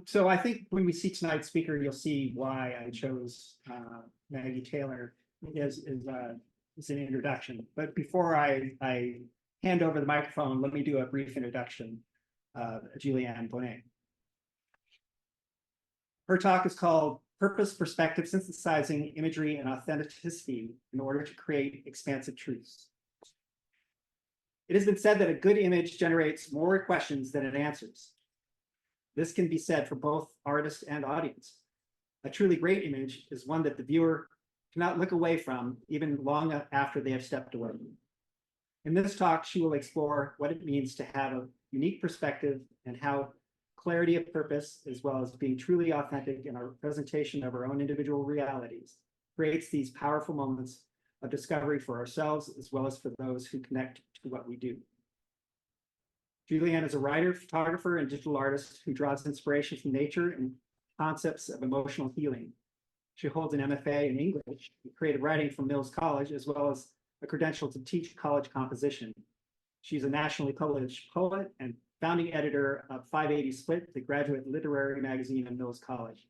So I think when we see tonight's speaker, you'll see why I chose Maggie Taylor as an introduction. But before I hand over the microphone, let me do a brief introduction of Julianne Bonnet. Her talk is called Purpose, Perspective, Synthesizing Imagery and Authenticity in order to create expansive truths. It has been said that a good image generates more questions than it answers. This can be said for both artist and audience. A truly great image is one that the viewer cannot look away from even long after they have stepped away. In this talk, she will explore what it means to have a unique perspective and how clarity of purpose, as well as being truly authentic in our presentation of our own individual realities, creates these powerful moments of discovery for ourselves, as well as for those who connect to what we do. Julianne is a writer, photographer, and digital artist who draws inspiration from nature and concepts of emotional healing. She holds an MFA in English and creative writing from Mills College, as well as a credential to teach college composition. She's a nationally published poet and founding editor of 580 Split, the graduate literary magazine at Mills College.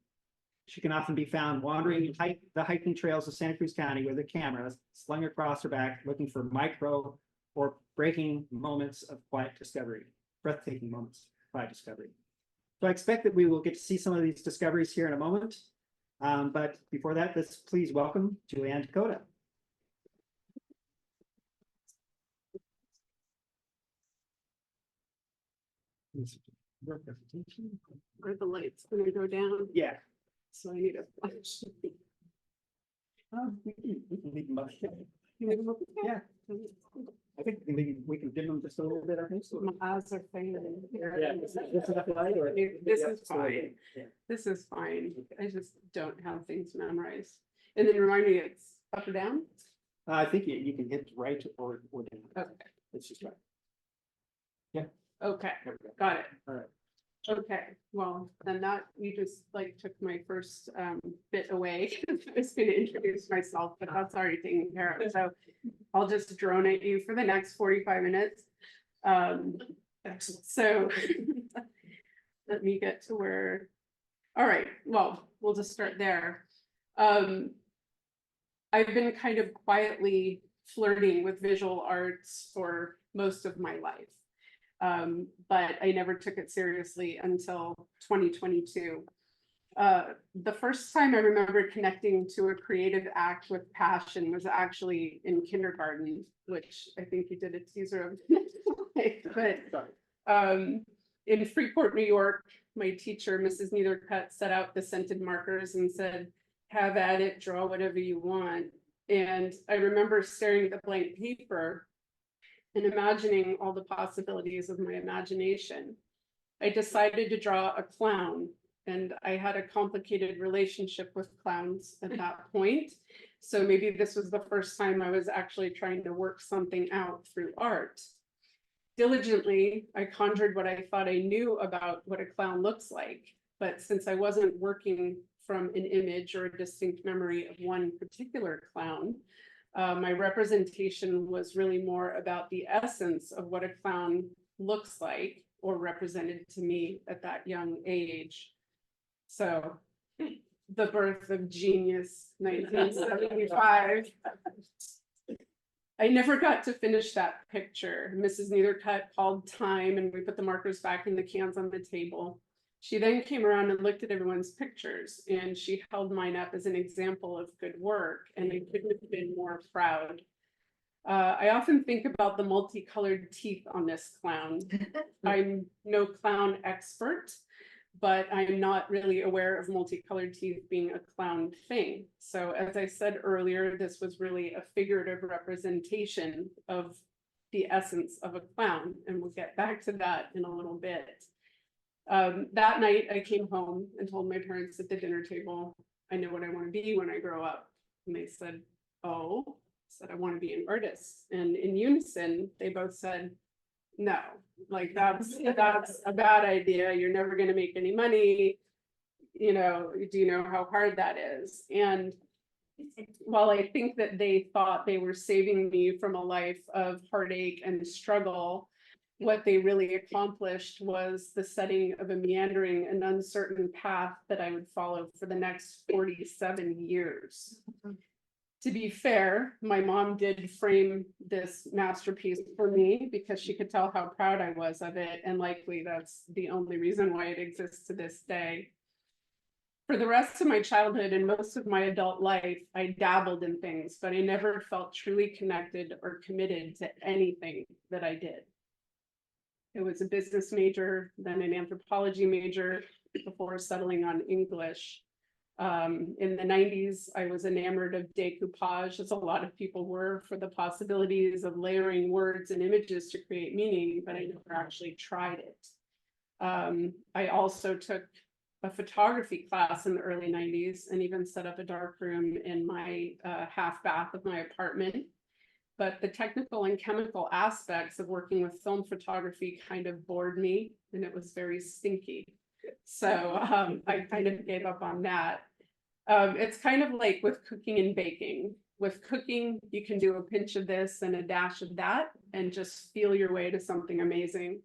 She can often be found wandering the hiking trails of Santa Cruz County with a camera slung across her back, looking for micro or breaking moments of quiet discovery, breathtaking moments of quiet discovery. So I expect that we will get to see some of these discoveries here in a moment. But before that, let's please welcome Julianne to CODA. Are the lights going to go down? Yeah. So I need a flash. We can leave them up. Yeah. I think we can dim them just a little bit. I think so. My eyes are failing. Yeah. This is enough light, or This is fine. Yeah. This is fine. I just don't have things memorized. And then remind me, it's up or down? I think you can hit right or down. Okay. It's just right. Okay. There we go. Got it. All right. Okay. Well, then that you just like took my first bit away. I was going to introduce myself, but that's already taken care of. So I'll just drone at you for the next 45 minutes. So let me get to where. All right. Well, we'll just start there. I've been kind of quietly flirting with visual arts for most of my life. But I never took it seriously until 2022. The first time I remember connecting to a creative act with passion was actually in kindergarten, which I think you did a teaser of. But in Freeport, New York, my teacher, Mrs. Neithercut, set out the scented markers and said, "Have at it, draw whatever you want." And I remember staring at the blank paper and imagining all the possibilities of my imagination. I decided to draw a clown, and I had a complicated relationship with clowns at that point. So maybe this was the first time I was actually trying to work something out through art. Diligently, I conjured what I thought I knew about what a clown looks like, but since I wasn't working from an image or a distinct memory of one particular clown, my representation was really more about the essence of what a clown looks like or represented to me at that young age. So the birth of genius, 1975. I never got to finish that picture. Mrs. Neithercut called time and we put the markers back in the cans on the table. She then came around and looked at everyone's pictures, and she held mine up as an example of good work, and I couldn't have been more proud. I often think about the multicolored teeth on this clown. I'm no clown expert, but I'm not really aware of multicolored teeth being a clown thing. So as I said earlier, this was really a figurative representation of the essence of a clown, and we'll get back to that in a little bit. That night I came home and told my parents at the dinner table, I know what I want to be when I grow up. And they said, oh, I said, I want to be an artist. And in unison, they both said, no, like that's a bad idea. You're never going to make any money. You know, do you know how hard that is? And while I think that they thought they were saving me from a life of heartache and struggle, what they really accomplished was the setting of a meandering and uncertain path that I would follow for the next 47 years. To be fair, my mom did frame this masterpiece for me because she could tell how proud I was of it, and likely that's the only reason why it exists to this day. For the rest of my childhood and most of my adult life, I dabbled in things, but I never felt truly connected or committed to anything that I did. I was a business major, then an anthropology major before settling on English. In the 90s, I was enamored of decoupage, as a lot of people were, for the possibilities of layering words and images to create meaning, but I never actually tried it. I also took a photography class in the early 90s and even set up a darkroom in my half bath of my apartment. But the technical and chemical aspects of working with film photography kind of bored me, and it was very stinky. So I kind of gave up on that. It's kind of like with cooking and baking. With cooking, you can do a pinch of this and a dash of that and just feel your way to something amazing.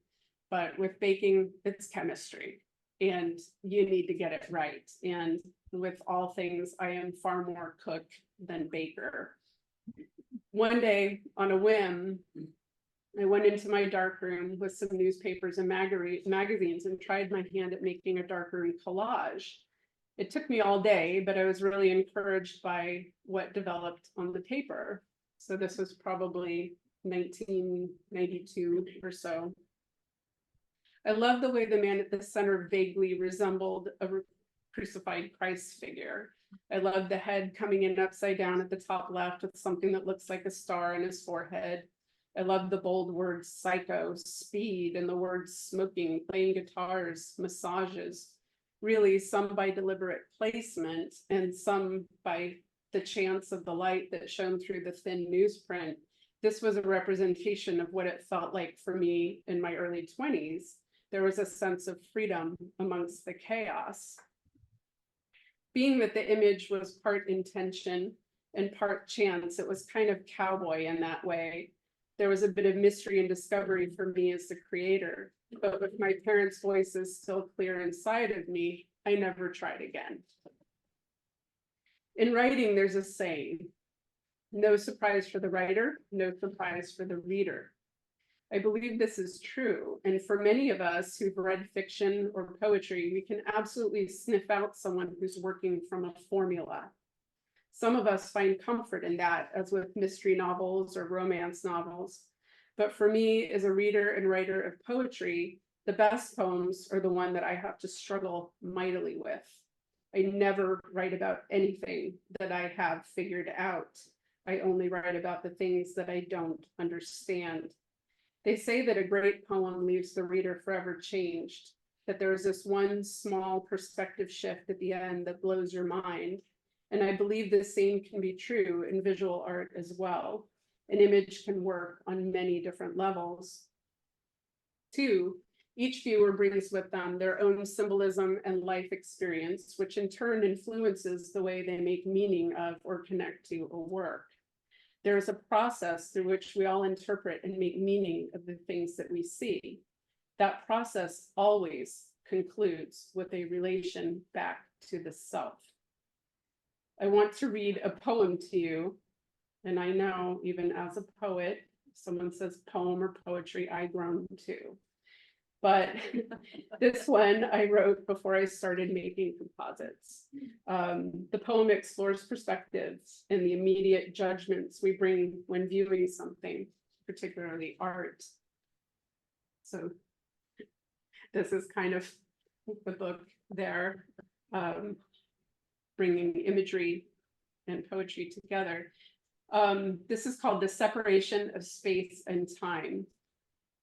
But with baking, it's chemistry and you need to get it right. And with all things, I am far more cook than baker. One day on a whim, I went into my darkroom with some newspapers and magazines and tried my hand at making a darkroom collage. It took me all day, but I was really encouraged by what developed on the paper. So this was probably 1992 or so. I love the way the man at the center vaguely resembled a crucified Christ figure. I love the head coming in upside down at the top left with something that looks like a star in his forehead. I love the bold words psycho, speed, and the words smoking, playing guitars, massages. Really, some by deliberate placement and some by the chance of the light that shone through the thin newsprint. This was a representation of what it felt like for me in my early 20s. There was a sense of freedom amongst the chaos. Being that the image was part intention and part chance, it was kind of cowboy in that way. There was a bit of mystery and discovery for me as the creator, but with my parents' voices still clear inside of me, I never tried again. In writing, there's a saying, no surprise for the writer, no surprise for the reader. I believe this is true, and for many of us who've read fiction or poetry, we can absolutely sniff out someone who's working from a formula. Some of us find comfort in that, as with mystery novels or romance novels. But for me, as a reader and writer of poetry, the best poems are the one that I have to struggle mightily with. I never write about anything that I have figured out. I only write about the things that I don't understand. They say that a great poem leaves the reader forever changed, that there's this one small perspective shift at the end that blows your mind. And I believe the same can be true in visual art as well. An image can work on many different levels. 2, each viewer brings with them their own symbolism and life experience, which in turn influences the way they make meaning of or connect to a work. There is a process through which we all interpret and make meaning of the things that we see. That process always concludes with a relation back to the self. I want to read a poem to you, and I know even as a poet, if someone says poem or poetry, I groan too. But this one I wrote before I started making composites. The poem explores perspectives and the immediate judgments we bring when viewing something, particularly art. So this is kind of the book there, bringing imagery and poetry together. This is called The Separation of Space and Time.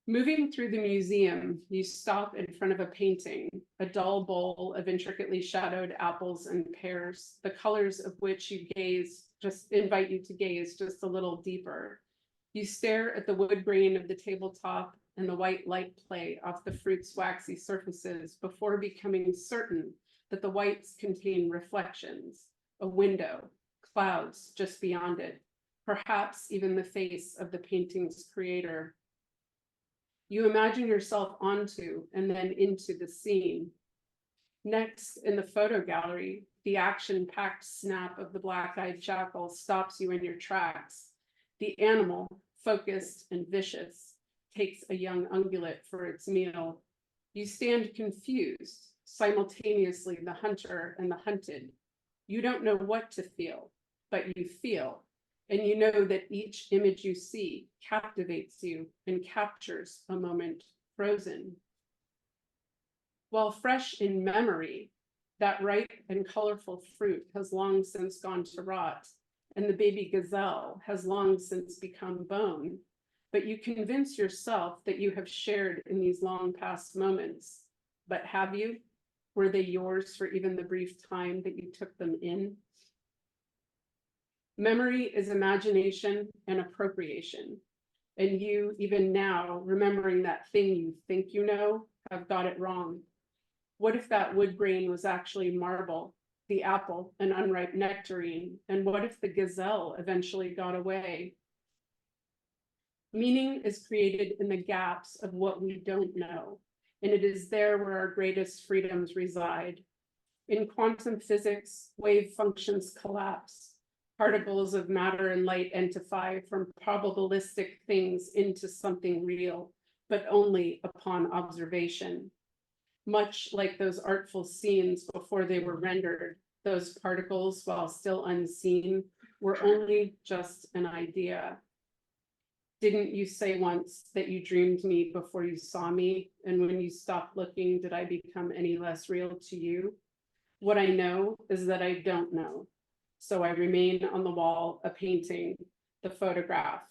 Moving through the museum, you stop in front of a painting, a dull bowl of intricately shadowed apples and pears, the colors of which you invite you to gaze just a little deeper. You stare at the wood grain of the tabletop and the white light play off the fruit's waxy surfaces before becoming certain that the whites contain reflections, a window, clouds just beyond it, perhaps even the face of the painting's creator. You imagine yourself onto and then into the scene. Next, in the photo gallery, the action-packed snap of the black-eyed jackal stops you in your tracks. The animal, focused and vicious, takes a young ungulate for its meal. You stand confused, simultaneously the hunter and the hunted. You don't know what to feel, but you feel, and you know that each image you see captivates you and captures a moment frozen. While fresh in memory, that ripe and colorful fruit has long since gone to rot, and the baby gazelle has long since become bone. But you convince yourself that you have shared in these long past moments. But have you? Were they yours for even the brief time that you took them in? Memory is imagination and appropriation. And you, even now, remembering that thing you think you know, have got it wrong. What if that wood grain was actually marble, the apple an unripe nectarine, and what if the gazelle eventually got away? Meaning is created in the gaps of what we don't know, and it is there where our greatest freedoms reside. In quantum physics, wave functions collapse. Particles of matter and light entify from probabilistic things into something real, but only upon observation. Much like those artful scenes before they were rendered, those particles, while still unseen, were only just an idea. Didn't you say once that you dreamed me before you saw me? And when you stopped looking, did I become any less real to you? What I know is that I don't know. So I remain on the wall, a painting, the photograph.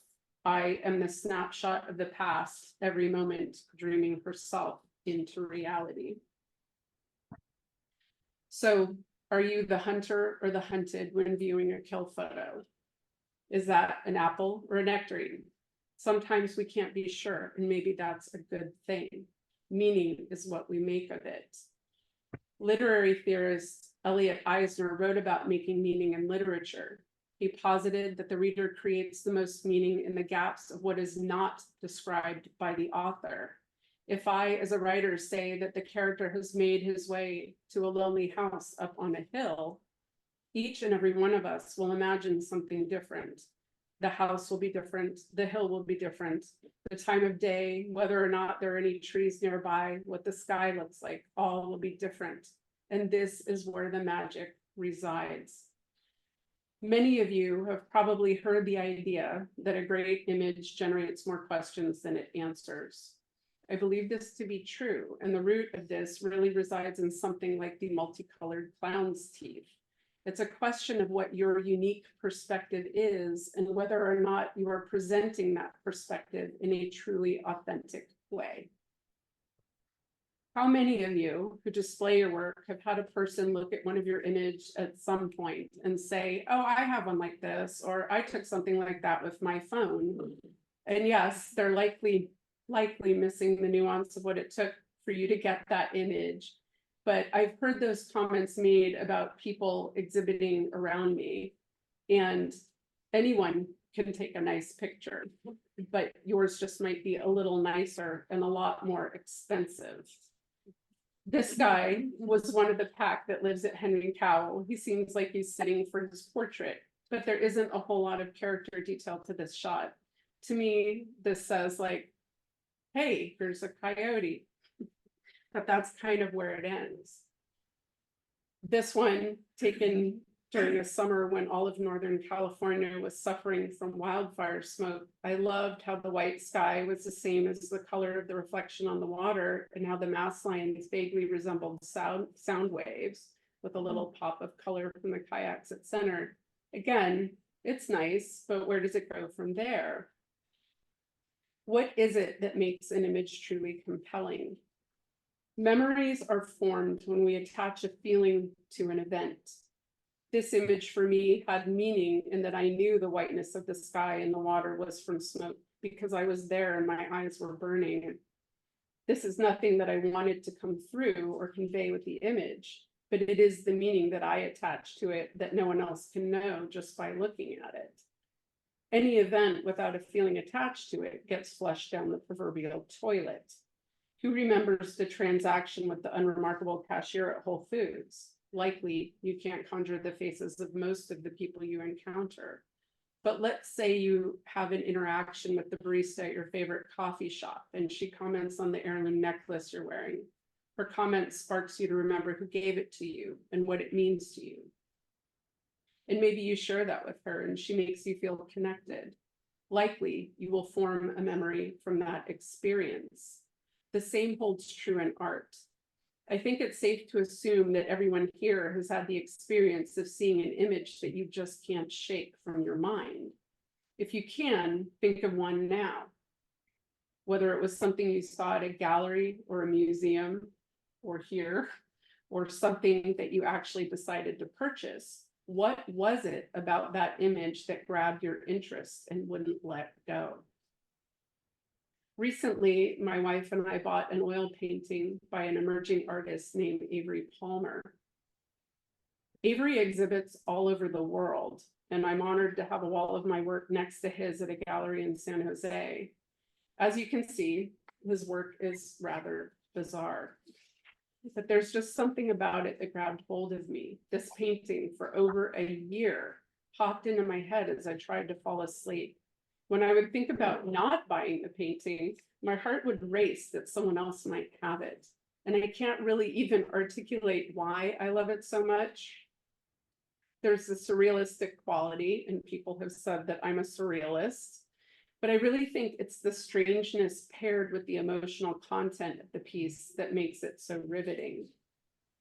I am the snapshot of the past, every moment dreaming herself into reality. So are you the hunter or the hunted when viewing a kill photo? Is that an apple or a nectarine? Sometimes we can't be sure, and maybe that's a good thing. Meaning is what we make of it. Literary theorist Elliot Eisner wrote about making meaning in literature. He posited that the reader creates the most meaning in the gaps of what is not described by the author. If I, as a writer, say that the character has made his way to a lonely house up on a hill, each and every one of us will imagine something different. The house will be different, the hill will be different, the time of day, whether or not there are any trees nearby, what the sky looks like, all will be different. And this is where the magic resides. Many of you have probably heard the idea that a great image generates more questions than it answers. I believe this to be true, and the root of this really resides in something like the multicolored clown's teeth. It's a question of what your unique perspective is and whether or not you are presenting that perspective in a truly authentic way. How many of you who display your work have had a person look at one of your images at some point and say, oh, I have one like this, or I took something like that with my phone? And yes, they're likely missing the nuance of what it took for you to get that image. But I've heard those comments made about people exhibiting around me, and anyone can take a nice picture, but yours just might be a little nicer and a lot more expensive. This guy was one of the pack that lives at Henry Cowell. He seems like he's sitting for his portrait, but there isn't a whole lot of character detail to this shot. To me, this says like, hey, here's a coyote. But that's kind of where it ends. This one, taken during a summer when all of Northern California was suffering from wildfire smoke. I loved how the white sky was the same as the color of the reflection on the water, and how the mast lines vaguely resembled sound waves with a little pop of color from the kayaks at center. Again, it's nice, but where does it go from there? What is it that makes an image truly compelling? Memories are formed when we attach a feeling to an event. This image for me had meaning in that I knew the whiteness of the sky and the water was from smoke because I was there and my eyes were burning. This is nothing that I wanted to come through or convey with the image, but it is the meaning that I attach to it that no one else can know just by looking at it. Any event without a feeling attached to it gets flushed down the proverbial toilet. Who remembers the transaction with the unremarkable cashier at Whole Foods? Likely, you can't conjure the faces of most of the people you encounter. But let's say you have an interaction with the barista at your favorite coffee shop, and she comments on the heirloom necklace you're wearing. Her comment sparks you to remember who gave it to you and what it means to you. And maybe you share that with her and she makes you feel connected. Likely, you will form a memory from that experience. The same holds true in art. I think it's safe to assume that everyone here has had the experience of seeing an image that you just can't shake from your mind. If you can, think of one now. Whether it was something you saw at a gallery or a museum or here, or something that you actually decided to purchase. What was it about that image that grabbed your interest and wouldn't let go? Recently, my wife and I bought an oil painting by an emerging artist named Avery Palmer. Avery exhibits all over the world, and I'm honored to have a wall of my work next to his at a gallery in San Jose. As you can see, his work is rather bizarre. But there's just something about it that grabbed hold of me. This painting for over a year popped into my head as I tried to fall asleep. When I would think about not buying the painting, my heart would race that someone else might have it. And I can't really even articulate why I love it so much. There's a surrealistic quality, and people have said that I'm a surrealist. But I really think it's the strangeness paired with the emotional content of the piece that makes it so riveting.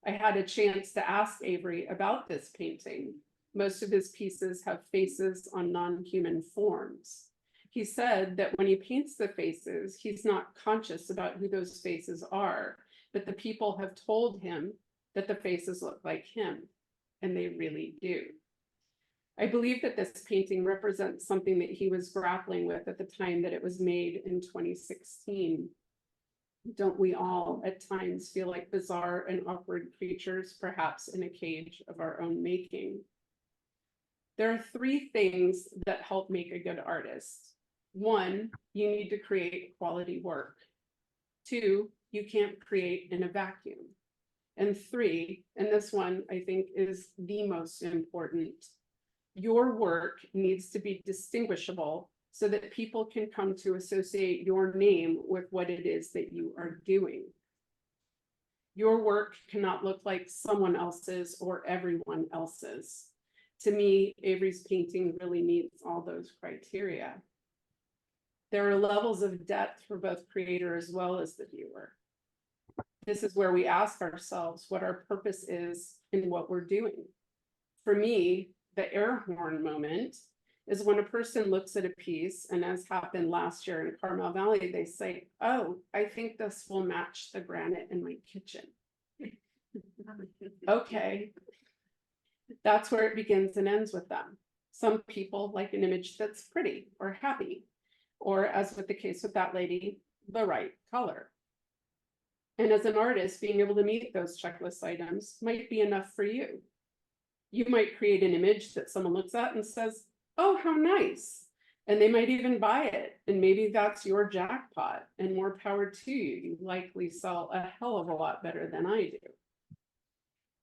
I had a chance to ask Avery about this painting. Most of his pieces have faces on non-human forms. He said that when he paints the faces, he's not conscious about who those faces are, but the people have told him that the faces look like him, and they really do. I believe that this painting represents something that he was grappling with at the time that it was made in 2016. Don't we all at times feel like bizarre and awkward creatures, perhaps in a cage of our own making? There are three things that help make a good artist. One, you need to create quality work. Two, you can't create in a vacuum. And three, and this one I think is the most important, your work needs to be distinguishable so that people can come to associate your name with what it is that you are doing. Your work cannot look like someone else's or everyone else's. To me, Avery's painting really meets all those criteria. There are levels of depth for both creator as well as the viewer. This is where we ask ourselves what our purpose is in what we're doing. For me, the air horn moment is when a person looks at a piece, and as happened last year in Carmel Valley, they say, oh, I think this will match the granite in my kitchen. Okay, that's where it begins and ends with them. Some people like an image that's pretty or happy, or as with the case with that lady, the right color. And as an artist, being able to meet those checklist items might be enough for you. You might create an image that someone looks at and says, oh, how nice. And they might even buy it. And maybe that's your jackpot, and more power to you. You likely sell a hell of a lot better than I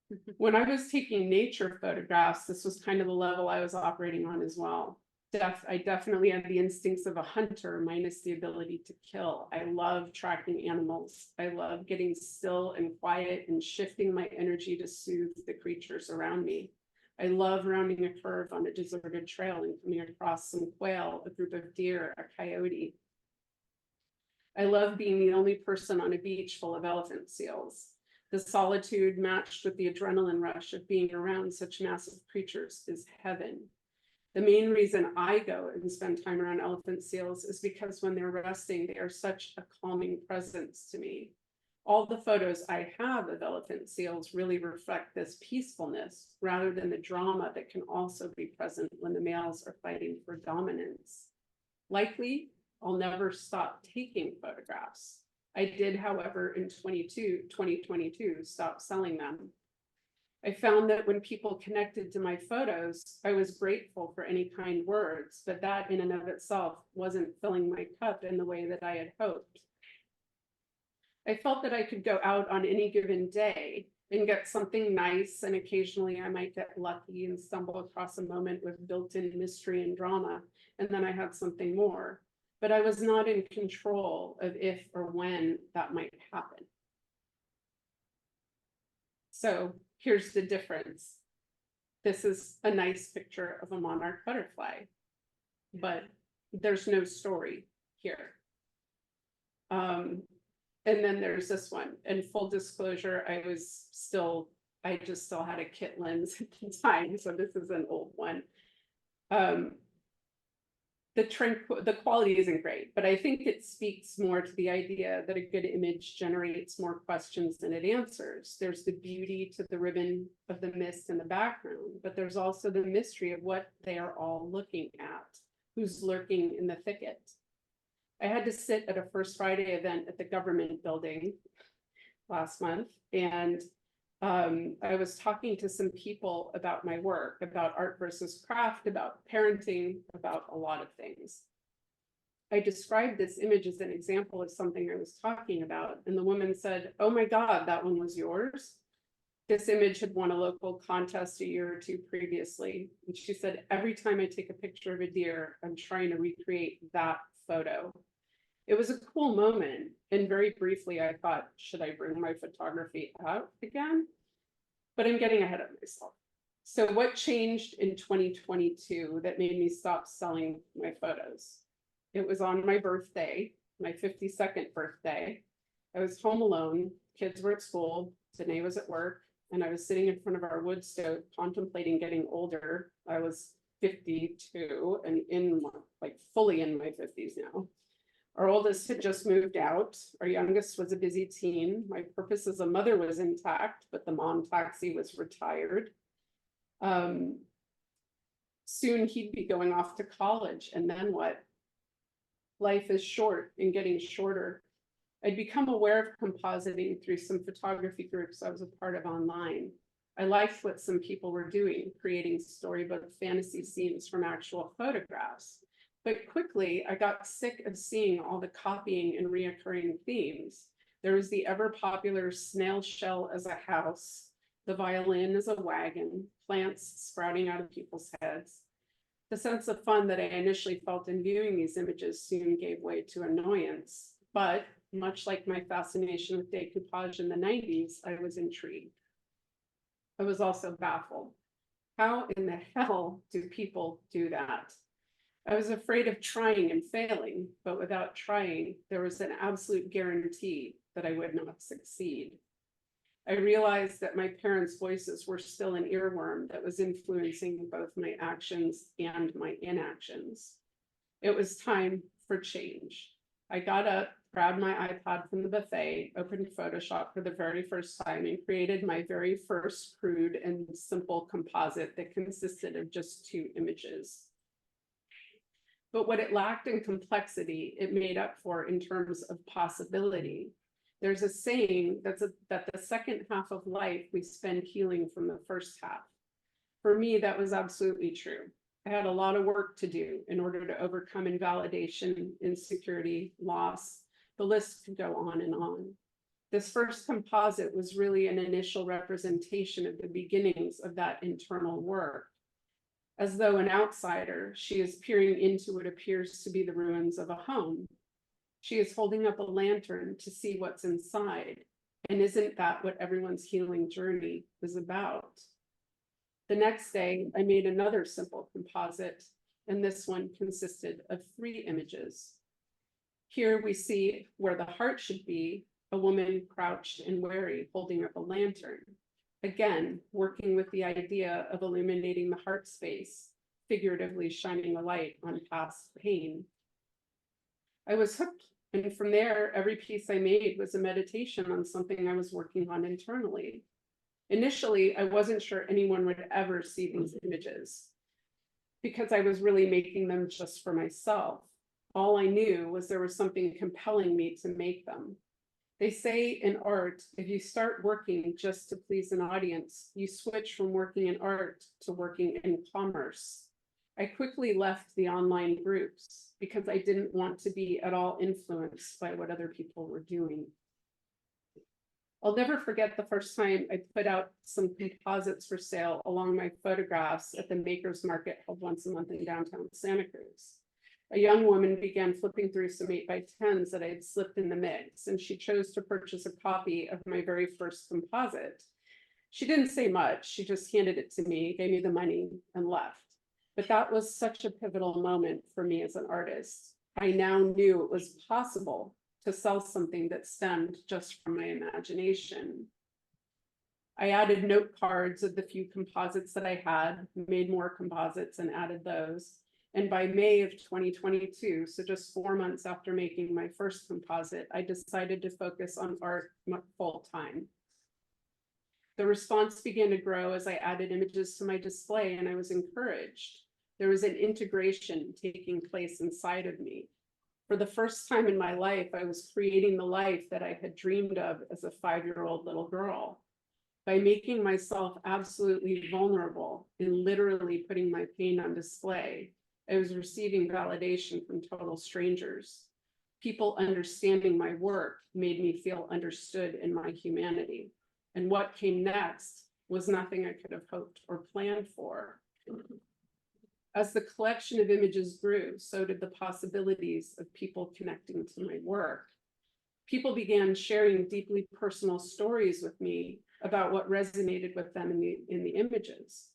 do. When I was taking nature photographs, this was kind of the level I was operating on as well. I definitely had the instincts of a hunter minus the ability to kill. I love tracking animals. I love getting still and quiet and shifting my energy to soothe the creatures around me. I love rounding a curve on a deserted trail and coming across some quail, a group of deer, a coyote. I love being the only person on a beach full of elephant seals. The solitude matched with the adrenaline rush of being around such massive creatures is heaven. The main reason I go and spend time around elephant seals is because when they're resting, they are such a calming presence to me. All the photos I have of elephant seals really reflect this peacefulness rather than the drama that can also be present when the males are fighting for dominance. Likely, I'll never stop taking photographs. I did, however, in 2022, stop selling them. I found that when people connected to my photos, I was grateful for any kind words, but that in and of itself wasn't filling my cup in the way that I had hoped. I felt that I could go out on any given day and get something nice, and occasionally I might get lucky and stumble across a moment with built-in mystery and drama, and then I had something more. But I was not in control of if or when that might happen. So here's the difference. This is a nice picture of a monarch butterfly, but there's no story here. And then there's this one. In full disclosure, I just still had a kit lens at the time, so this is an old one. The quality isn't great, but I think it speaks more to the idea that a good image generates more questions than it answers. There's the beauty to the ribbon of the mist in the background, but there's also the mystery of what they are all looking at, who's lurking in the thicket. I had to sit at a First Friday event at the government building last month, and I was talking to some people about my work, about art versus craft, about parenting, about a lot of things. I described this image as an example of something I was talking about, and the woman said, "Oh my God, that one was yours?" This image had won a local contest a year or two previously, and she said, "Every time I take a picture of a deer, I'm trying to recreate that photo." It was a cool moment, and very briefly I thought, should I bring my photography out again? But I'm getting ahead of myself. So what changed in 2022 that made me stop selling my photos? It was on my birthday, my 52nd birthday. I was home alone, kids were at school, Danae was at work, and I was sitting in front of our wood stove contemplating getting older. I was 52 and fully in my 50s now. Our oldest had just moved out. Our youngest was a busy teen. My purpose as a mother was intact, but the mom taxi was retired. Soon he'd be going off to college, and then what? Life is short and getting shorter. I'd become aware of compositing through some photography groups I was a part of online. I liked what some people were doing, creating storybook fantasy scenes from actual photographs. But quickly, I got sick of seeing all the copying and reoccurring themes. There was the ever popular snail shell as a house, the violin as a wagon, plants sprouting out of people's heads. The sense of fun that I initially felt in viewing these images soon gave way to annoyance. But much like my fascination with decoupage in the 90s, I was intrigued. I was also baffled. How in the hell do people do that? I was afraid of trying and failing, but without trying, there was an absolute guarantee that I would not succeed. I realized that my parents' voices were still an earworm that was influencing both my actions and my inactions. It was time for change. I got up, grabbed my iPad from the buffet, opened Photoshop for the very first time, and created my very first crude and simple composite that consisted of just 2 images. But what it lacked in complexity, it made up for in terms of possibility. There's a saying that the second half of life we spend healing from the first half. For me, that was absolutely true. I had a lot of work to do in order to overcome invalidation, insecurity, loss. The list could go on and on. This first composite was really an initial representation of the beginnings of that internal work. As though an outsider, she is peering into what appears to be the ruins of a home. She is holding up a lantern to see what's inside. And isn't that what everyone's healing journey is about? The next day, I made another simple composite, and this one consisted of 3 images. Here we see where the heart should be, a woman crouched and wary, holding up a lantern. Again, working with the idea of illuminating the heart space, figuratively shining a light on past pain. I was hooked, and from there, every piece I made was a meditation on something I was working on internally. Initially, I wasn't sure anyone would ever see these images because I was really making them just for myself. All I knew was there was something compelling me to make them. They say in art, if you start working just to please an audience, you switch from working in art to working in commerce. I quickly left the online groups because I didn't want to be at all influenced by what other people were doing. I'll never forget the first time I put out some composites for sale along my photographs at the Makers Market held once a month in downtown Santa Cruz. A young woman began flipping through some 8x10s that I had slipped in the mix, and she chose to purchase a copy of my very first composite. She didn't say much, she just handed it to me, gave me the money, and left. But that was such a pivotal moment for me as an artist. I now knew it was possible to sell something that stemmed just from my imagination. I added note cards of the few composites that I had, made more composites and added those. And by May of 2022, so just 4 months after making my first composite, I decided to focus on art full time. The response began to grow as I added images to my display, and I was encouraged. There was an integration taking place inside of me. For the first time in my life, I was creating the life that I had dreamed of as a 5-year-old little girl. By making myself absolutely vulnerable and literally putting my pain on display, I was receiving validation from total strangers. People understanding my work made me feel understood in my humanity. And what came next was nothing I could have hoped or planned for. As the collection of images grew, so did the possibilities of people connecting to my work. People began sharing deeply personal stories with me about what resonated with them in the images.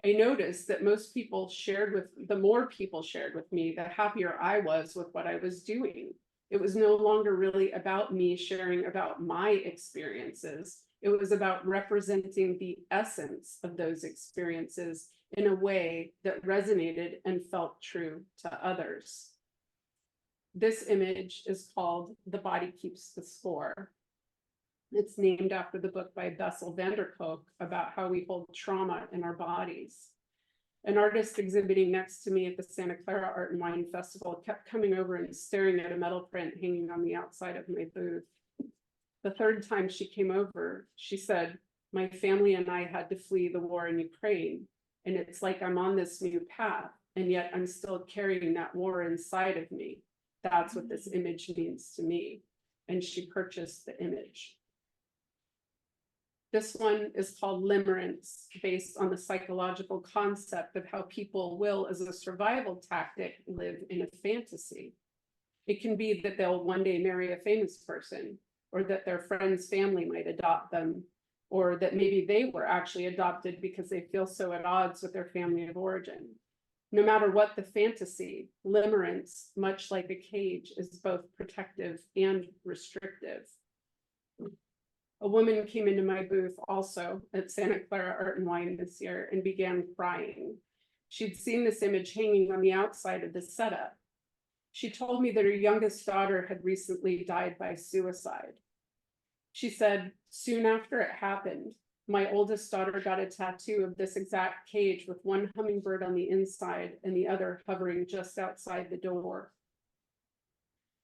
I noticed that the more people shared with me, the happier I was with what I was doing. It was no longer really about me sharing about my experiences. It was about representing the essence of those experiences in a way that resonated and felt true to others. This image is called "The Body Keeps the Score." It's named after the book by Bessel van der Kolk about how we hold trauma in our bodies. An artist exhibiting next to me at the Santa Clara Art and Wine Festival kept coming over and staring at a metal print hanging on the outside of my booth. The third time she came over, she said, "My family and I had to flee the war in Ukraine, and it's like I'm on this new path, and yet I'm still carrying that war inside of me. That's what this image means to me." And she purchased the image. This one is called Limerence, based on the psychological concept of how people will, as a survival tactic, live in a fantasy. It can be that they'll one day marry a famous person, or that their friend's family might adopt them, or that maybe they were actually adopted because they feel so at odds with their family of origin. No matter what the fantasy, limerence, much like a cage, is both protective and restrictive. A woman came into my booth also at Santa Clara Art and Wine this year and began crying. She'd seen this image hanging on the outside of the setup. She told me that her youngest daughter had recently died by suicide. She said, "Soon after it happened, my oldest daughter got a tattoo of this exact cage with one hummingbird on the inside and the other hovering just outside the door.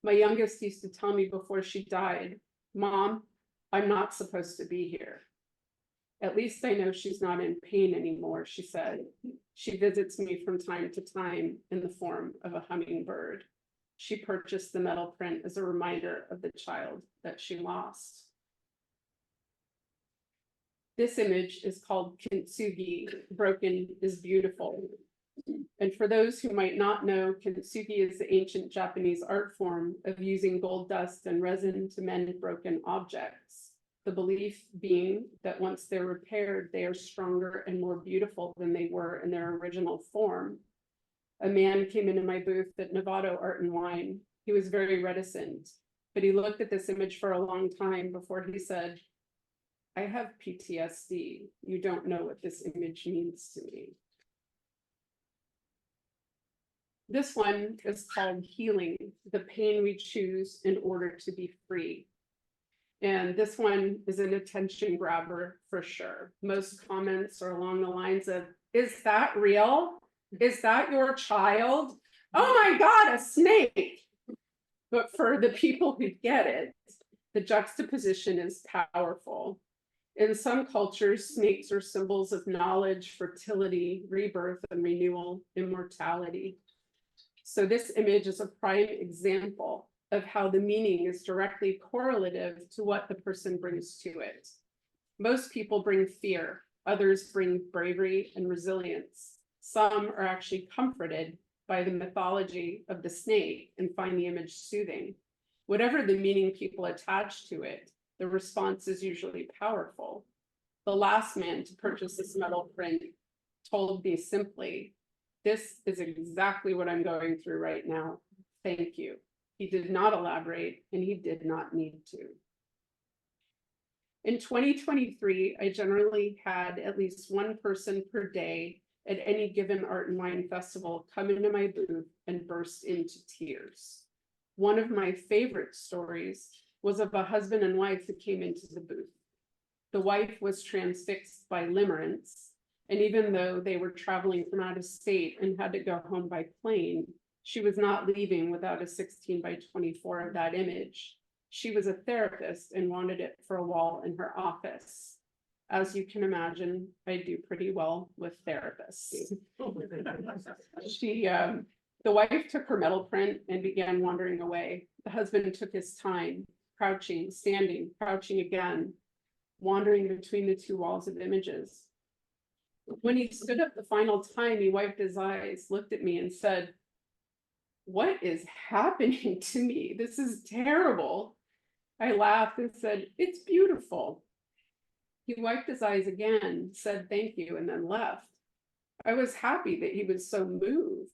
My youngest used to tell me before she died, 'Mom, I'm not supposed to be here.' At least I know she's not in pain anymore," she said. "She visits me from time to time in the form of a hummingbird." She purchased the metal print as a reminder of the child that she lost. This image is called Kintsugi, Broken is Beautiful. And for those who might not know, Kintsugi is the ancient Japanese art form of using gold dust and resin to mend broken objects. The belief being that once they're repaired, they are stronger and more beautiful than they were in their original form. A man came into my booth at Novato Art and Wine. He was very reticent, but he looked at this image for a long time before he said, "I have PTSD. You don't know what this image means to me." This one is called Healing, the Pain We Choose in Order to Be Free. And this one is an attention grabber for sure. Most comments are along the lines of, "Is that real? Is that your child? Oh my God, a snake." But for the people who get it, The juxtaposition is powerful. In some cultures, snakes are symbols of knowledge, fertility, rebirth, and renewal, immortality. So this image is a prime example of how the meaning is directly correlative to what the person brings to it. Most people bring fear, others bring bravery and resilience. Some are actually comforted by the mythology of the snake and find the image soothing. Whatever the meaning people attach to it, the response is usually powerful. The last man to purchase this metal print told me simply, "This is exactly what I'm going through right now. Thank you." He did not elaborate, and he did not need to. In 2023, I generally had at least one person per day at any given art and wine festival come into my booth and burst into tears. One of my favorite stories was of a husband and wife who came into the booth. The wife was transfixed by limerence, and even though they were traveling from out of state and had to go home by plane, she was not leaving without a 16 by 24 of that image. She was a therapist and wanted it for a wall in her office. As you can imagine, I do pretty well with therapists. The wife took her metal print and began wandering away. The husband took his time, crouching, standing, crouching again, wandering between the two walls of images. When he stood up the final time, he wiped his eyes, looked at me and said, "What is happening to me? This is terrible." I laughed and said, "It's beautiful." He wiped his eyes again, said thank you, and then left. I was happy that he was so moved.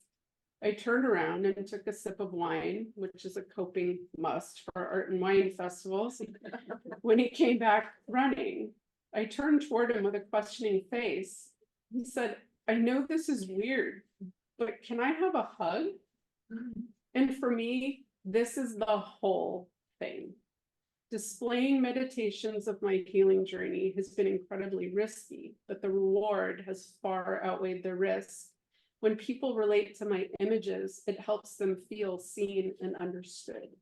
I turned around and took a sip of wine, which is a coping must for art and wine festivals. When he came back running, I turned toward him with a questioning face. He said, "I know this is weird, but can I have a hug?" And for me, this is the whole thing. Displaying meditations of my healing journey has been incredibly risky, but the reward has far outweighed the risk. When people relate to my images, it helps them feel seen and understood.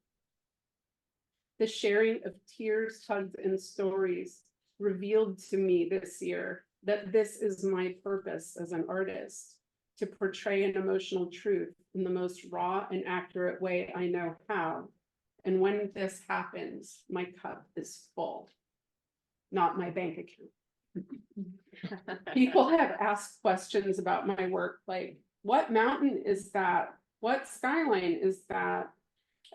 The sharing of tears, hugs, and stories revealed to me this year that this is my purpose as an artist, to portray an emotional truth in the most raw and accurate way I know how. And when this happens, my cup is full, not my bank account. People have asked questions about my work, like, what mountain is that? What skyline is that?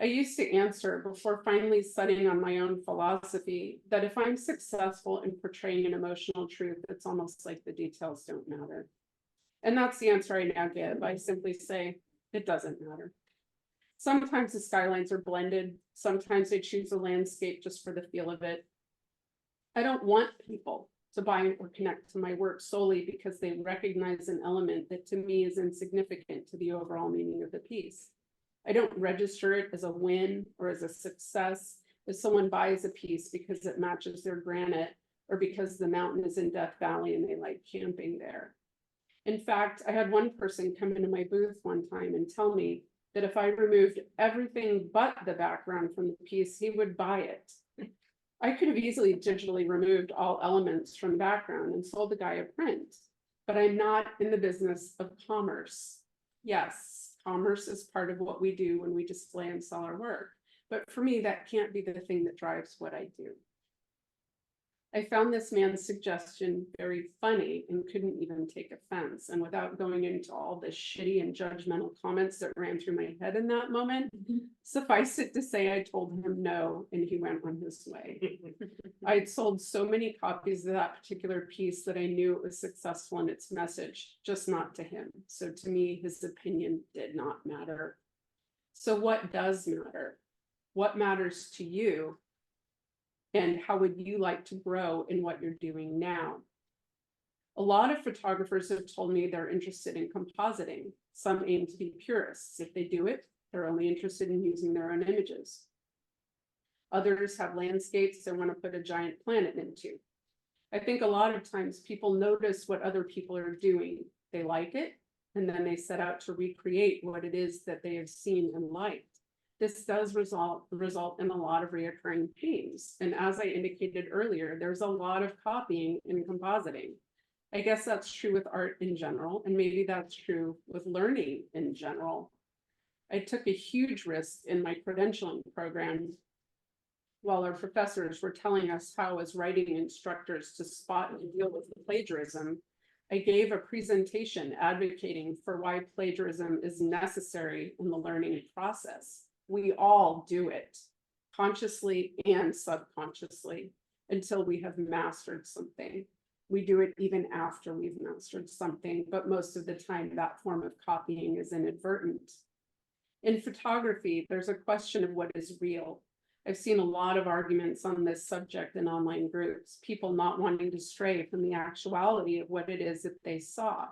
I used to answer before finally setting on my own philosophy that if I'm successful in portraying an emotional truth, it's almost like the details don't matter. And that's the answer I now give. I simply say, it doesn't matter. Sometimes the skylines are blended. Sometimes I choose a landscape just for the feel of it. I don't want people to buy or connect to my work solely because they recognize an element that to me is insignificant to the overall meaning of the piece. I don't register it as a win or as a success if someone buys a piece because it matches their granite or because the mountain is in Death Valley and they like camping there. In fact, I had one person come into my booth one time and tell me that if I removed everything but the background from the piece, he would buy it. I could have easily digitally removed all elements from the background and sold the guy a print, but I'm not in the business of commerce. Yes, commerce is part of what we do when we display and sell our work, but for me, that can't be the thing that drives what I do. I found this man's suggestion very funny and couldn't even take offense. And without going into all the shitty and judgmental comments that ran through my head in that moment, suffice it to say, I told him no, and he went on his way. I had sold so many copies of that particular piece that I knew it was successful in its message, just not to him. So to me, his opinion did not matter. So what does matter? What matters to you? And how would you like to grow in what you're doing now? A lot of photographers have told me they're interested in compositing. Some aim to be purists. If they do it, they're only interested in using their own images. Others have landscapes they want to put a giant planet into. I think a lot of times people notice what other people are doing. They like it, and then they set out to recreate what it is that they have seen and liked. This does result in a lot of reoccurring themes. And as I indicated earlier, there's a lot of copying and compositing. I guess that's true with art in general, and maybe that's true with learning in general. I took a huge risk in my credentialing program while our professors were telling us how, as writing instructors, to spot and deal with the plagiarism. I gave a presentation advocating for why plagiarism is necessary in the learning process. We all do it, consciously and subconsciously, until we have mastered something. We do it even after we've mastered something, but most of the time that form of copying is inadvertent. In photography, there's a question of what is real. I've seen a lot of arguments on this subject in online groups, people not wanting to stray from the actuality of what it is that they saw.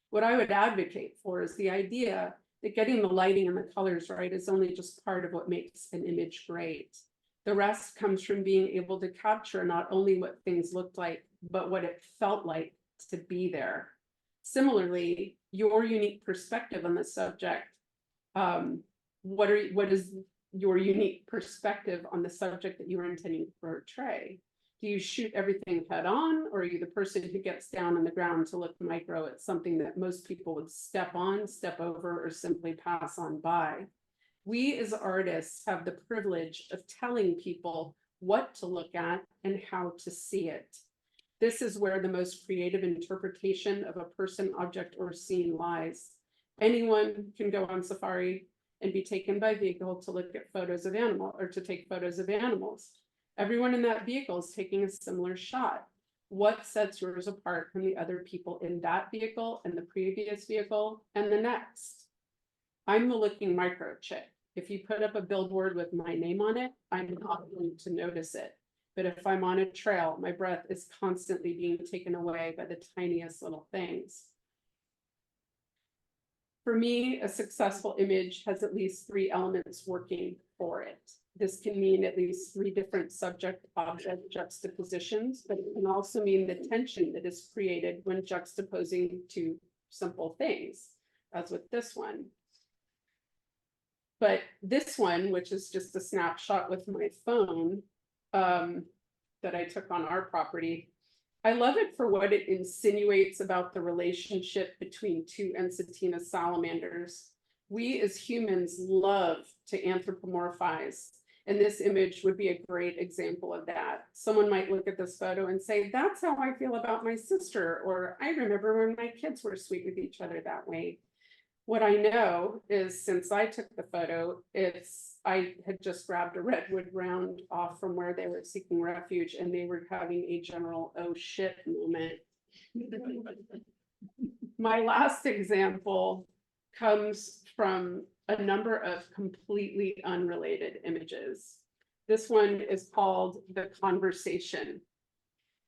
What I would advocate for is the idea that getting the lighting and the colors right is only just part of what makes an image great. The rest comes from being able to capture not only what things looked like, but what it felt like to be there. Similarly, your unique perspective on the subject, what is your unique perspective on the subject that you are intending to portray? Do you shoot everything head on, or are you the person who gets down on the ground to look micro at something that most people would step on, step over, or simply pass on by? We as artists have the privilege of telling people what to look at and how to see it. This is where the most creative interpretation of a person, object, or scene lies. Anyone can go on safari and be taken by vehicle to look at photos of animals or to take photos of animals. Everyone in that vehicle is taking a similar shot. What sets yours apart from the other people in that vehicle and the previous vehicle and the next? I'm the looking microchip. If you put up a billboard with my name on it, I'm not going to notice it. But if I'm on a trail, my breath is constantly being taken away by the tiniest little things. For me, a successful image has at least 3 elements working for it. This can mean at least 3 different subject-object juxtapositions, but it can also mean the tension that is created when juxtaposing 2 simple things, as with this one. But this one, which is just a snapshot with my phone that I took on our property, I love it for what it insinuates about the relationship between 2 Ensatina salamanders. We as humans love to anthropomorphize, and this image would be a great example of that. Someone might look at this photo and say, that's how I feel about my sister, or I remember when my kids were sweet with each other that way. What I know is, since I took the photo, I had just grabbed a redwood round off from where they were seeking refuge, and they were having a general oh shit moment. My last example comes from a number of completely unrelated images. This one is called The Conversation.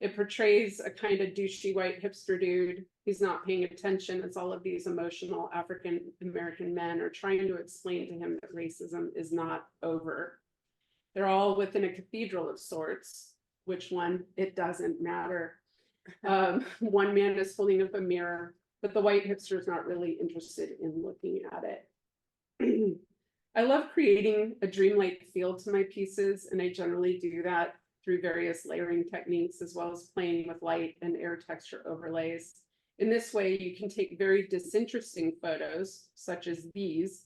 It portrays a kind of douchey white hipster dude. He's not paying attention as all of these emotional African-American men are trying to explain to him that racism is not over. They're all within a cathedral of sorts. Which one? It doesn't matter. One man is holding up a mirror, but the white hipster is not really interested in looking at it. I love creating a dreamlike feel to my pieces, and I generally do that through various layering techniques, as well as playing with light and air texture overlays. In this way, you can take very disinteresting photos, such as these,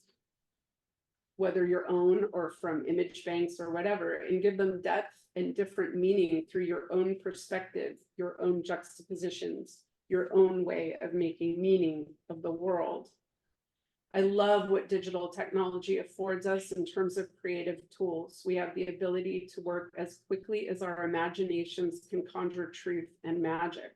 whether your own or from image banks or whatever, and give them depth and different meaning through your own perspective, your own juxtapositions, your own way of making meaning of the world. I love what digital technology affords us in terms of creative tools. We have the ability to work as quickly as our imaginations can conjure truth and magic.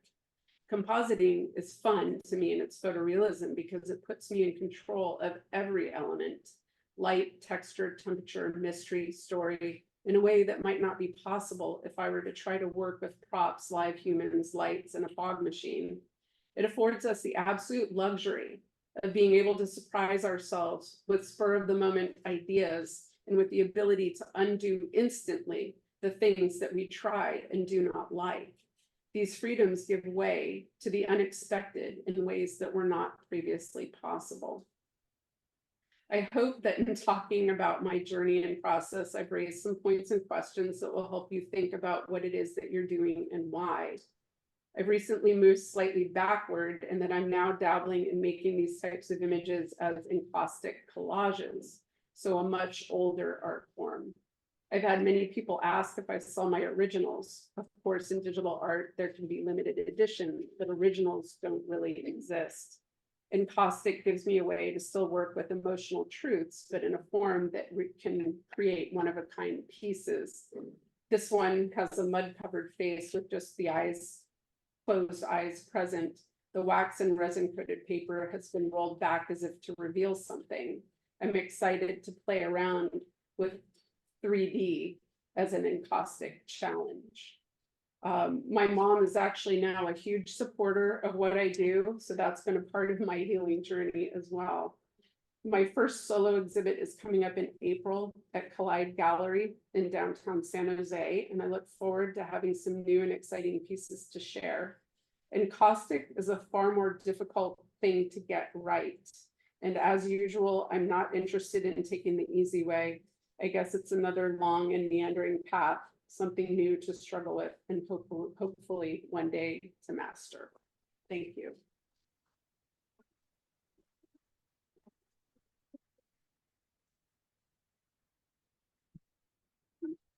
Compositing is fun to me in its photorealism because it puts me in control of every element: light, texture, temperature, mystery, story, in a way that might not be possible if I were to try to work with props, live humans, lights, and a fog machine. It affords us the absolute luxury of being able to surprise ourselves with spur of the moment ideas and with the ability to undo instantly the things that we try and do not like. These freedoms give way to the unexpected in ways that were not previously possible. I hope that in talking about my journey and process, I've raised some points and questions that will help you think about what it is that you're doing and why. I've recently moved slightly backward, and that I'm now dabbling in making these types of images as encaustic collages, so a much older art form. I've had many people ask if I sell my originals. Of course, in digital art, there can be limited edition, but originals don't really exist. Encaustic gives me a way to still work with emotional truths, but in a form that can create one-of-a-kind pieces. This one has a mud-covered face with just the eyes, closed eyes present. The wax and resin-coated paper has been rolled back as if to reveal something. I'm excited to play around with 3D as an encaustic challenge. My mom is actually now a huge supporter of what I do, so that's been a part of my healing journey as well. My first solo exhibit is coming up in April at Collide Gallery in downtown San Jose, and I look forward to having some new and exciting pieces to share. Encaustic is a far more difficult thing to get right. And as usual, I'm not interested in taking the easy way. I guess it's another long and meandering path, something new to struggle with, and hopefully one day to master. Thank you.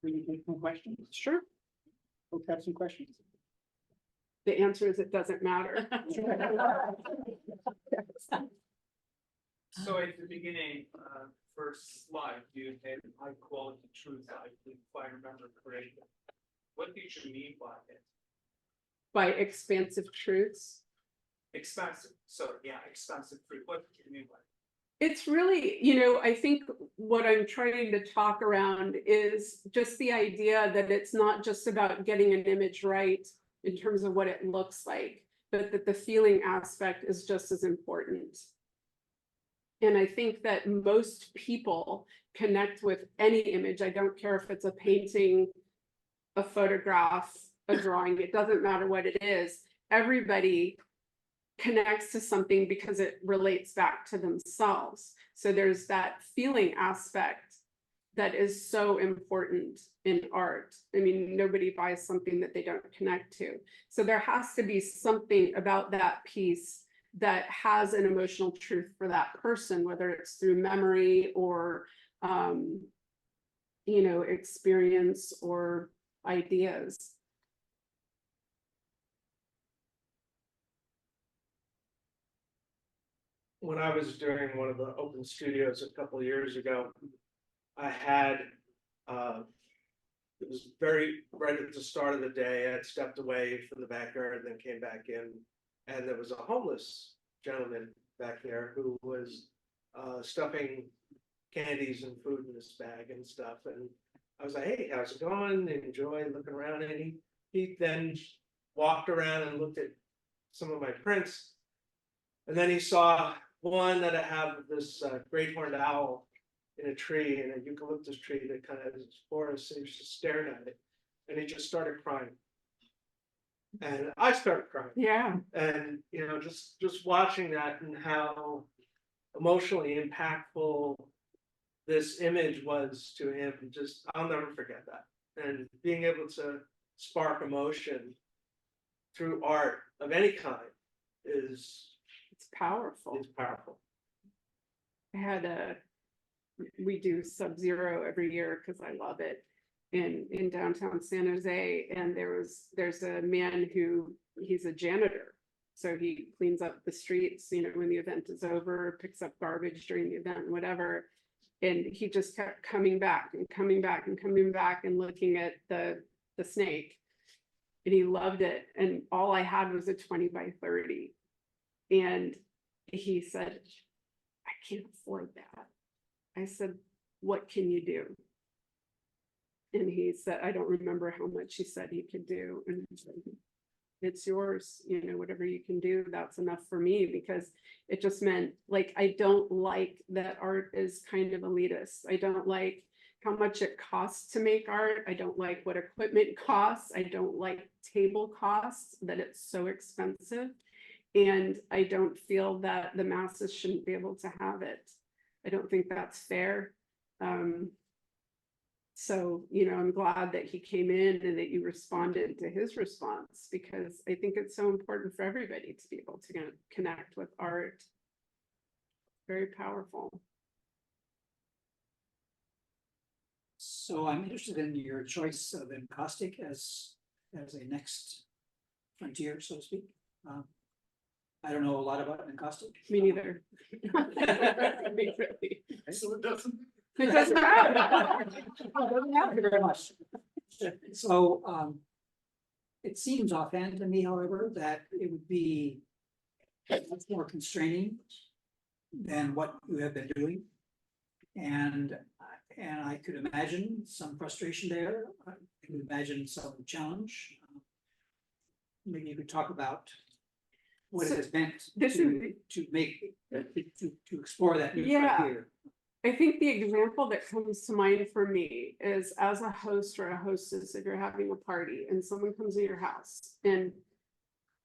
Will you take some questions? Sure. Folks have some questions? The answer is it doesn't matter. So at the beginning, first slide, you had high quality truth, if I remember correctly. What did you mean by it? By expansive truths. Expansive, so yeah, expansive truth, what do you mean by it? It's really, I think what I'm trying to talk around is just the idea that it's not just about getting an image right in terms of what it looks like, but that the feeling aspect is just as important. And I think that most people connect with any image. I don't care if it's a painting, a photograph, a drawing, it doesn't matter what it is. Everybody connects to something because it relates back to themselves. So there's that feeling aspect that is so important in art. I mean, nobody buys something that they don't connect to. So there has to be something about that piece that has an emotional truth for that person, whether it's through memory or, experience or ideas. When I was doing one of the open studios a couple of years ago, I had, it was right at the start of the day, I had stepped away from the backyard and then came back in, and there was a homeless gentleman back there who was stuffing candies and food in his bag and stuff. And I was like, hey, how's it going? Enjoy looking around. And he then walked around and looked at some of my prints. And then he saw one that I have this great horned owl in a tree, in a eucalyptus tree that kind of is forest, and he's just staring at it. And he just started crying. And I started crying. Yeah. And just watching that and how emotionally impactful this image was to him, just I'll never forget that. And being able to spark emotion through art of any kind is It's powerful. It's powerful. I had we do Sub-Zero every year because I love it in downtown San Jose. And there's a man he's a janitor. So he cleans up the streets, when the event is over, picks up garbage during the event, whatever. And he just kept coming back and coming back and coming back and looking at the snake. And he loved it. And all I had was a 20 by 30. And he said, I can't afford that. I said, what can you do? And he said, I don't remember how much he said he could do. And I said, it's yours, whatever you can do, that's enough for me, because it just meant, like, I don't like that art is kind of elitist. I don't like how much it costs to make art. I don't like what equipment costs. I don't like table costs, that it's so expensive. And I don't feel that the masses shouldn't be able to have it. I don't think that's fair. So, you know, I'm glad that he came in and that you responded to his response, because I think it's so important for everybody to be able to connect with art. Very powerful. So I'm interested in your choice of encaustic as a next frontier, so to speak. I don't know a lot about encaustic. Me neither. Me really. So it doesn't. It doesn't matter. Thank you very much. So, it seems offhand to me, however, that it would be much more constraining than what you have been doing. And I could imagine some frustration there. I could imagine some challenge. Maybe you could talk about what it has meant to explore that new frontier. I think the example that comes to mind for me is as a host or a hostess, if you're having a party and someone comes to your house and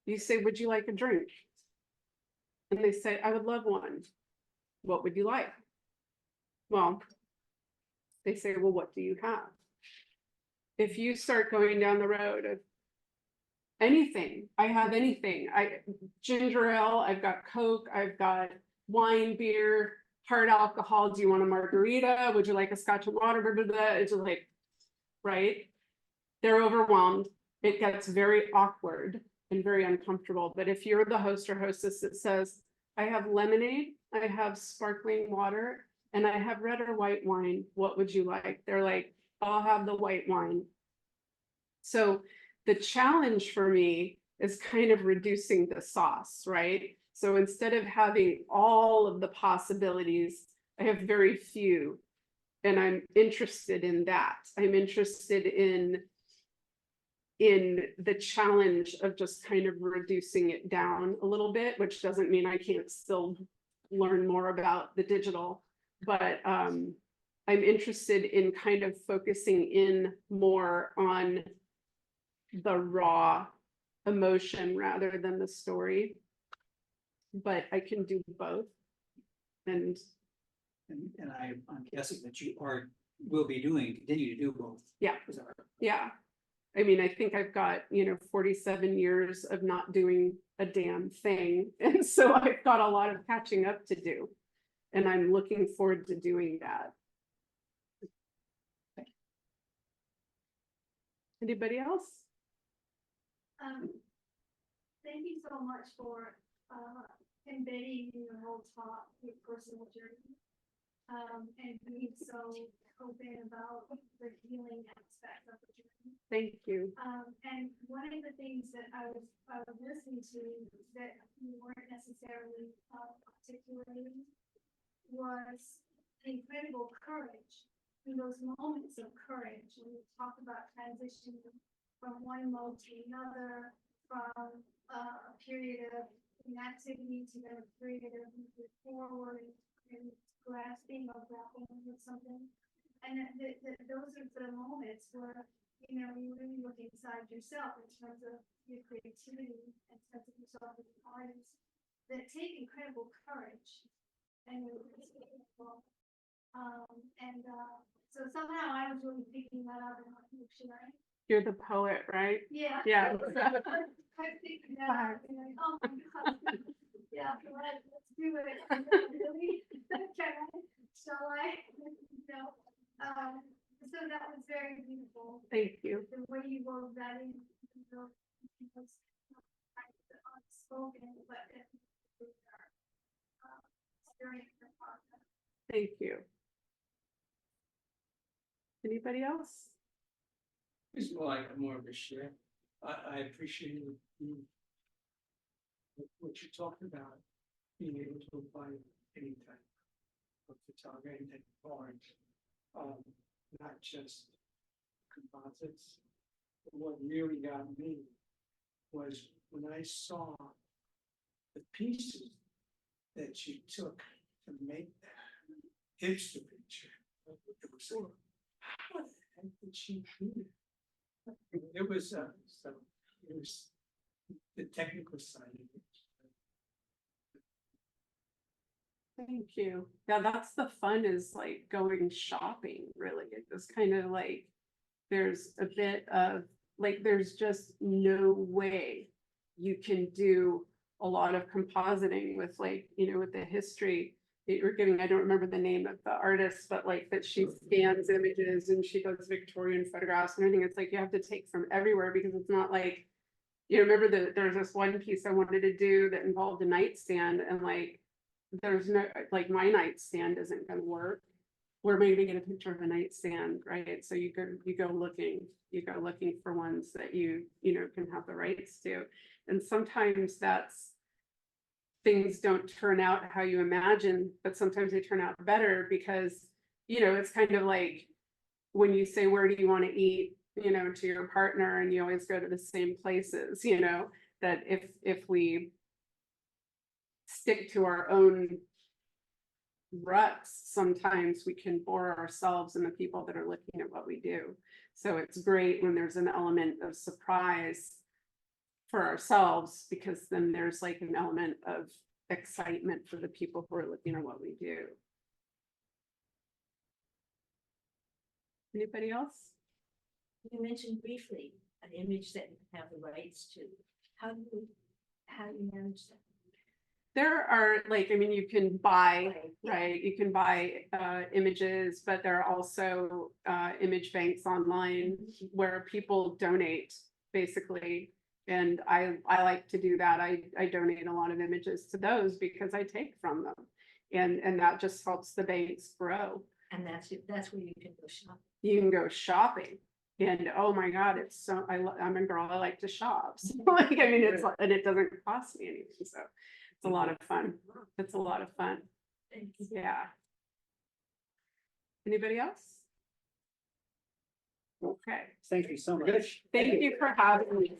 you say, would you like a drink? And they say, I would love one. What would you like? Well, they say, well, what do you have? If you start going down the road of anything, I have anything. Ginger ale, I've got Coke, I've got wine, beer, hard alcohol. Do you want a margarita? Would you like a scotch and water? Blah, blah, blah. It's just like, right? They're overwhelmed. It gets very awkward and very uncomfortable. But if you're the host or hostess that says, I have lemonade, I have sparkling water, and I have red or white wine, what would you like? They're like, I'll have the white wine. So the challenge for me is kind of reducing the sauce, right? So instead of having all of the possibilities, I have very few. And I'm interested in that. I'm interested in the challenge of just kind of reducing it down a little bit, which doesn't mean I can't still learn more about the digital, but I'm interested in kind of focusing in more on the raw emotion rather than the story. But I can do both. And I'm guessing that you will continue to do both. Yeah. Yeah. I mean, I think I've got, 47 years of not doing a damn thing. And so I've got a lot of catching up to do. And I'm looking forward to doing that. Anybody else? Thank you so much for embedding in your whole talk your personal journey, and being so open about the healing aspect of the journey. Thank you. And one of the things that I was listening to that you weren't necessarily articulating was the incredible courage in those moments of courage when you talk about transitioning from one mode to another, from a period of inactivity to then a period of moving forward and grasping or grappling with something. And those are the moments where, you really look inside yourself in terms of your creativity and sense of yourself as an artist that take incredible courage. And so somehow I was really picking that up and like, should I? You're the poet, right? Yeah. Yeah. I think that, oh my God. Yeah, let's do it. Really? Can I? Shall I? No. So that was very beautiful. Thank you. The way you wove that in, was unspoken, but experience the process. Thank you. Anybody else? It's more of a share. I appreciated what you talked about, being able to apply any type of photography, any type of art, not just composites. But what really got me was when I saw the pieces that you took to make that hipster picture. It was like, how the heck did she do it? It was the technical side of it. Thank you. Yeah, that's the fun, is like going shopping, really. It was kind of like, there's a bit of, like, there's just no way you can do a lot of compositing with, like, you know, with the history that you're giving. I don't remember the name of the artist, but like that she scans images and she does Victorian photographs and everything. It's like you have to take from everywhere, because it's not like, you remember that there's this one piece I wanted to do that involved a nightstand, and like, there's no, like, my nightstand isn't gonna work. Where am I gonna get a picture of a nightstand, right? So you go looking for ones that you know, can have the rights to. And sometimes that's, things don't turn out how you imagine, but sometimes they turn out better, because, you know, it's kind of like when you say, where do you want to eat, you know, to your partner, and you always go to the same places, you know, that if we stick to our own ruts, sometimes we can bore ourselves and the people that are looking at what we do. So it's great when there's an element of surprise for ourselves, because then there's like an element of excitement for the people who are looking at what we do. Anybody else? You mentioned briefly an image that you have the rights to. How do you manage that? There are, like, I mean, you can buy, right? You can buy images, but there are also image banks online where people donate, basically. And I like to do that. I donate a lot of images to those because I take from them. And that just helps the banks grow. And that's where you can go shopping. You can go shopping. And oh my God, it's so, I'm a girl, I like to shop. So, like, I mean, it's, and it doesn't cost me anything. So it's a lot of fun. It's a lot of fun. Yeah. Anybody else? Okay. Thank you so much. Thank you for having me.